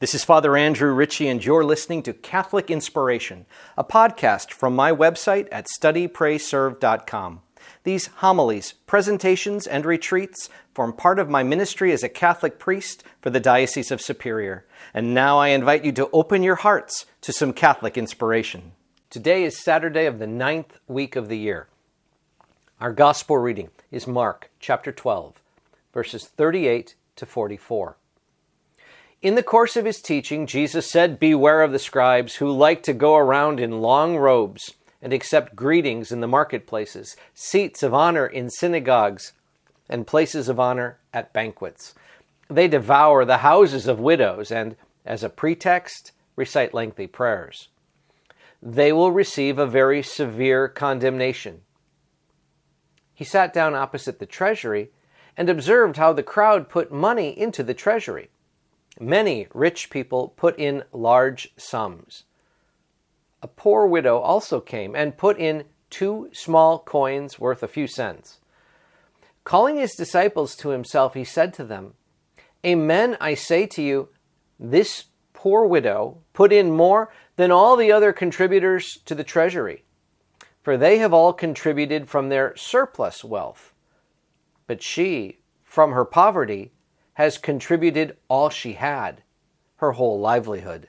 This is Father Andrew Ritchie, and you're listening to Catholic Inspiration, a podcast from my website at studyprayserve.com. These homilies, presentations, and retreats form part of my ministry as a Catholic priest for the Diocese of Superior. And now I invite you to open your hearts to some Catholic inspiration. Today is Saturday of the 9th week of the year. Our gospel reading is Mark chapter 12, verses 38 to 44. In the course of his teaching, Jesus said, "Beware of the scribes who like to go around in long robes and accept greetings in the marketplaces, seats of honor in synagogues, and places of honor at banquets. They devour the houses of widows and, as a pretext, recite lengthy prayers. They will receive a very severe condemnation." He sat down opposite the treasury and observed how the crowd put money into the treasury. Many rich people put in large sums. A poor widow also came and put in 2 small coins worth a few cents. Calling his disciples to himself, he said to them, "Amen, I say to you, this poor widow put in more than all the other contributors to the treasury, for they have all contributed from their surplus wealth. But she, from her poverty, has contributed all she had, her whole livelihood."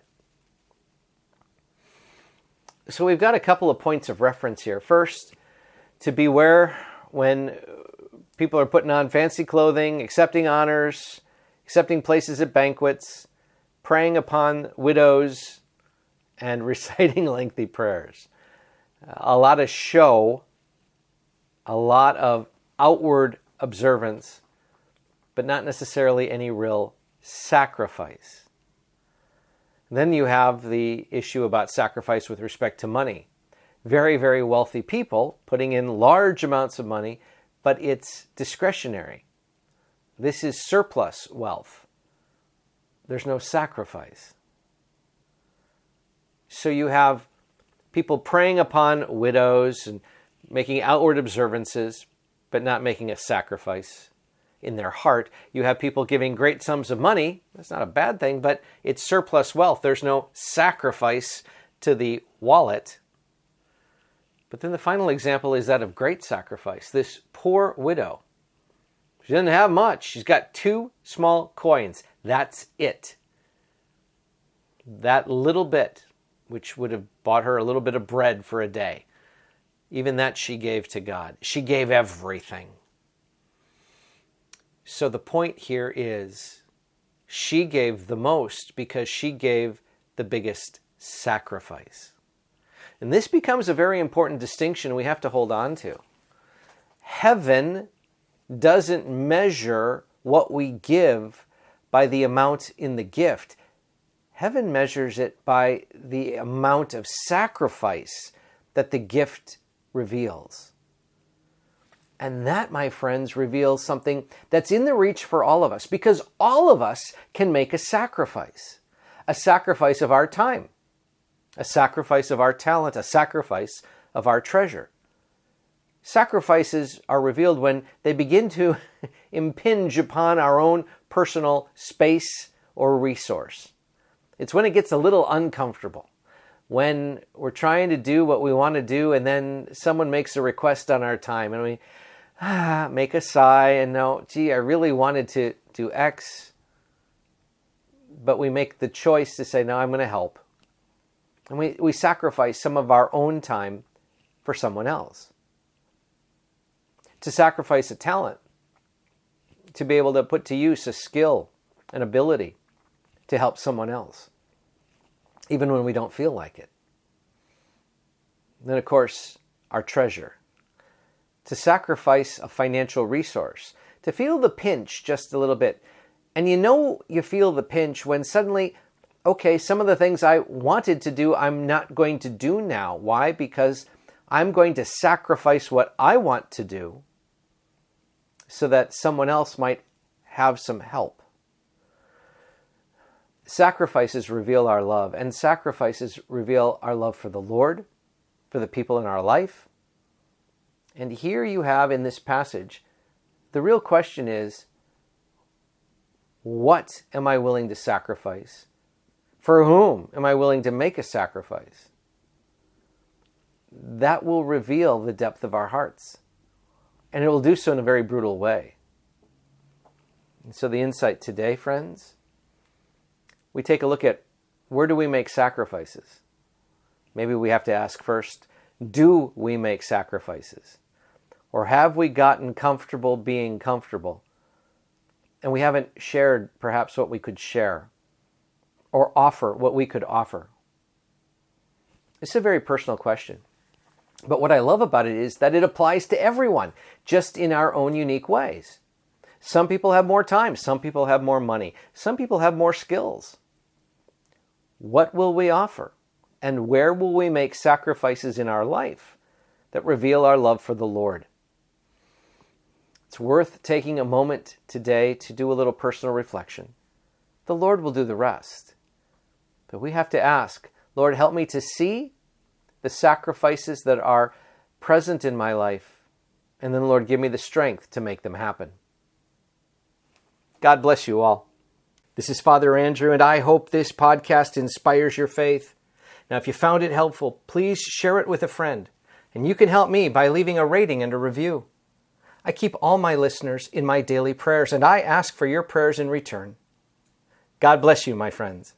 So we've got a couple of points of reference here. First, to beware when people are putting on fancy clothing, accepting honors, accepting places at banquets, preying upon widows, and reciting lengthy prayers. A lot of show, a lot of outward observance, but not necessarily any real sacrifice. Then you have the issue about sacrifice with respect to money. Very, very wealthy people putting in large amounts of money, but it's discretionary. This is surplus wealth. There's no sacrifice. So you have people preying upon widows and making outward observances, but not making a sacrifice in their heart. You have people giving great sums of money. That's not a bad thing, but it's surplus wealth. There's no sacrifice to the wallet. But then the final example is that of great sacrifice. This poor widow. She doesn't have much. She's got 2 small coins. That's it. That little bit, which would have bought her a little bit of bread for a day, even that she gave to God. She gave everything. So the point here is she gave the most because she gave the biggest sacrifice. And this becomes a very important distinction we have to hold on to. Heaven doesn't measure what we give by the amount in the gift. Heaven measures it by the amount of sacrifice that the gift reveals. And that, my friends, reveals something that's in the reach for all of us, because all of us can make a sacrifice of our time, a sacrifice of our talent, a sacrifice of our treasure. Sacrifices are revealed when they begin to impinge upon our own personal space or resource. It's when it gets a little uncomfortable, when we're trying to do what we want to do and then someone makes a request on our time and we make a sigh and know, gee, I really wanted to do X, but we make the choice to say, no, I'm going to help. And we sacrifice some of our own time for someone else. To sacrifice a talent, to be able to put to use a skill, an ability to help someone else, even when we don't feel like it. Then, of course, our treasure. To sacrifice a financial resource, to feel the pinch just a little bit. And you feel the pinch when suddenly, okay, some of the things I wanted to do, I'm not going to do now. Why? Because I'm going to sacrifice what I want to do so that someone else might have some help. Sacrifices reveal our love, and sacrifices reveal our love for the Lord, for the people in our life. And here you have in this passage, the real question is, what am I willing to sacrifice For whom am I willing to make a sacrifice? That will reveal the depth of our hearts. And it will do so in a very brutal way. And so the insight today, friends, we take a look at where do we make sacrifices? Maybe we have to ask first, do we make sacrifices? Or have we gotten comfortable being comfortable? And we haven't shared perhaps what we could share or offer what we could offer. It's a very personal question. But what I love about it is that it applies to everyone, just in our own unique ways. Some people have more time. Some people have more money. Some people have more skills. What will we offer? And where will we make sacrifices in our life that reveal our love for the Lord? It's worth taking a moment today to do a little personal reflection. The Lord will do the rest. But we have to ask, Lord, help me to see the sacrifices that are present in my life. And then, Lord, give me the strength to make them happen. God bless you all. This is Father Andrew, and I hope this podcast inspires your faith. Now, if you found it helpful, please share it with a friend. And you can help me by leaving a rating and a review. I keep all my listeners in my daily prayers, and I ask for your prayers in return. God bless you, my friends.